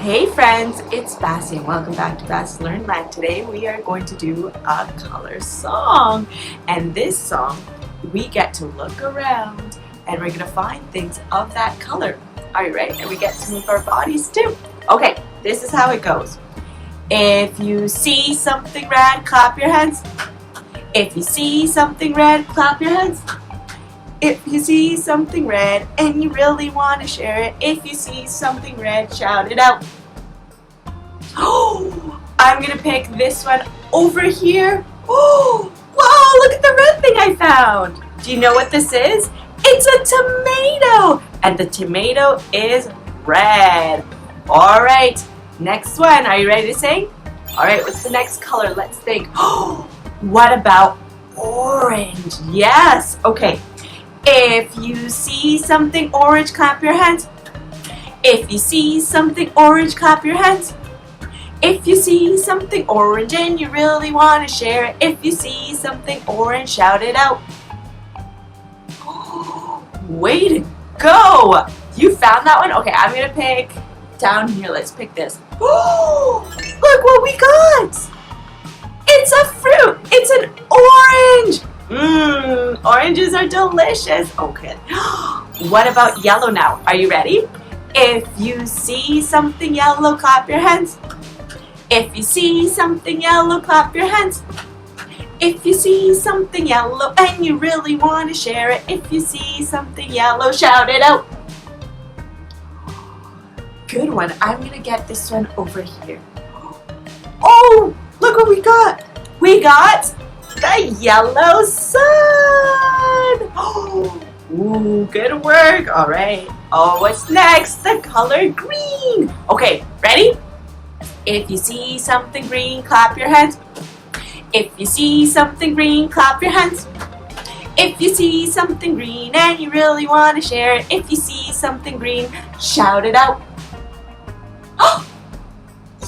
Hey friends, it's Baci and welcome back to Baci Learn Land. Today we are going to do a color song, and this song we get to look around and we're going to find things of that color. Are you ready? And we get to move our bodies too. Okay, this is how it goes. If you see something red, clap your hands. If you see something red, clap your hands. If you see something red and you really want to share it, if you see something red, shout it out. Oh, I'm going to pick this one over here. Oh, wow, look at the red thing I found. Do you know what this is? It's a tomato, and the tomato is red. All right, next one. Are you ready to sing? All right, what's the next color? Let's think. Oh, what about orange? Yes, okay. If you see something orange, clap your hands. If you see something orange, clap your hands. If you see something orange and you really want to share it, if you see something orange, shout it out. Oh, way to go! You found that one? Okay, I'm going to pick down here. Let's pick this. Oh, look what we got! It's a fruit! It's an orange! Oranges are delicious. Okay. What about yellow now? Are you ready? If you see something yellow, clap your hands. If you see something yellow, clap your hands. If you see something yellow and you really want to share it, if you see something yellow, shout it out. Good one. I'm going to get this one over here. Oh, look what we got. We got the yellow sun! Oh, ooh, good work. All right. Oh, what's next? The color green. Okay, ready? If you see something green, clap your hands. If you see something green, clap your hands. If you see something green and you really want to share it, if you see something green, shout it out. Oh,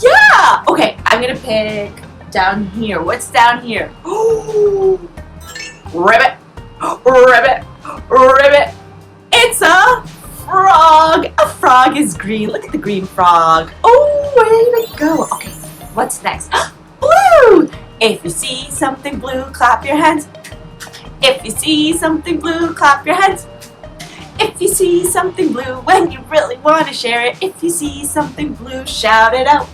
yeah! Okay, I'm gonna pick down here. What's down here? Ooh, ribbit, ribbit, ribbit. It's a frog. A frog is green. Look at the green frog. Oh, way to go. Okay, what's next? Blue. If you see something blue, clap your hands. If you see something blue, clap your hands. If you see something blue when you really want to share it, if you see something blue, shout it out.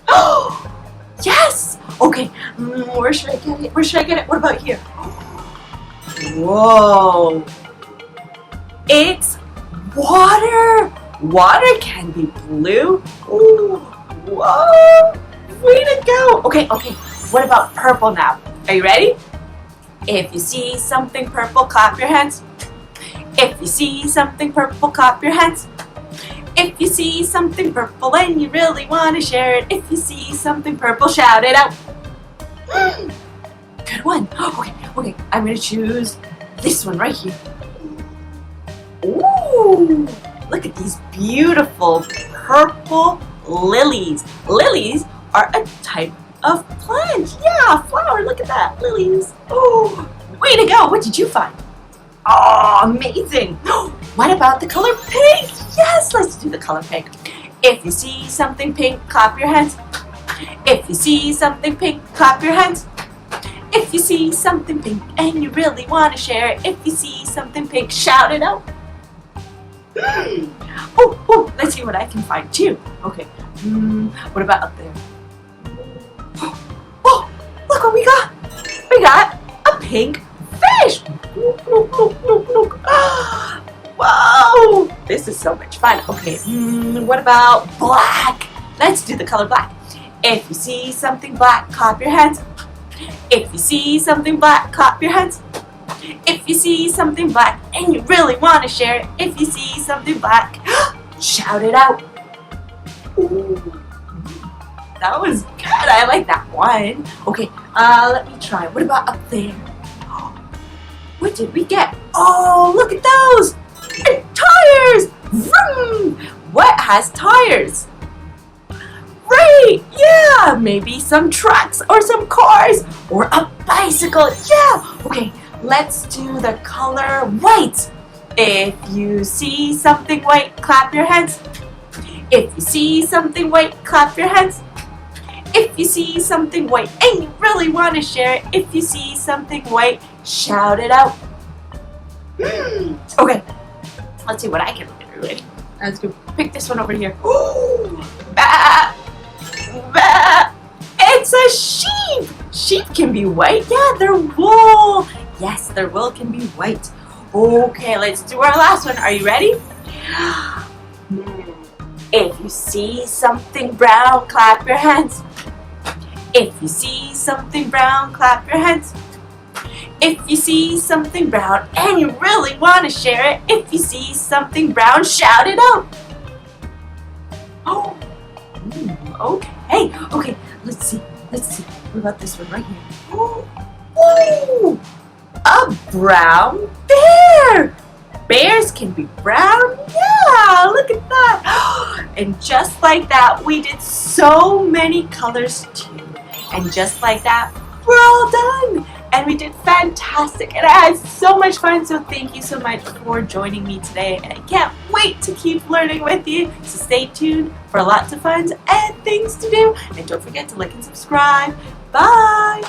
Oh, yes! Okay, where should I get it? Where should I get it? What about here? Whoa! It's water! Water can be blue. Ooh, whoa! Way to go! Okay, what about purple now? Are you ready? If you see something purple, clap your hands. If you see something purple, clap your hands. If you see something purple and you really want to share it, if you see something purple, shout it out. Good one. Okay, I'm going to choose this one right here. Ooh, look at these beautiful purple lilies. Lilies are a type of plant. Yeah, flower, look at that, lilies. Oh, way to go. What did you find? Oh, amazing. What about the color pink? Yes, let's do the color pink. If you see something pink, clap your hands. If you see something pink, clap your hands. If you see something pink and you really want to share it, if you see something pink, shout it out. Oh, let's see what I can find too. Okay, what about up there? Oh, look what we got. We got a pink fish. Whoa, this is so much fun. Okay, what about black? Let's do the color black. If you see something black, clap your hands. If you see something black, clap your hands. If you see something black and you really want to share it, if you see something black, shout it out. Ooh, that was good. I like that one. Okay, let me try. What about up there? What did we get? Oh, look at those! Tires! Vroom! What has tires? Right, yeah, maybe some trucks or some cars or a bicycle. Yeah, okay, let's do the color white. If you see something white, clap your hands. If you see something white, clap your hands. If you see something white and you really want to share it, if you see something white, shout it out. Okay, let's see what I can do. Ready? Let's go pick this one over here. Ooh, bah, bah. It's a sheep! Sheep can be white. Yeah, their wool. Yes, their wool can be white. Okay, let's do our last one. Are you ready? If you see something brown, clap your hands. If you see something brown, clap your hands. If you see something brown and you really want to share it, if you see something brown, shout it out. Oh, okay, let's see. What about this one right here? Ooh, a brown bear. Bears can be brown. Yeah, look at that. And just like that, we did so many colors too. And just like that, we're all done. And we did fantastic. And I had so much fun. So thank you so much for joining me today. And I can't wait to keep learning with you. So stay tuned for lots of fun and things to do. And don't forget to like and subscribe. Bye.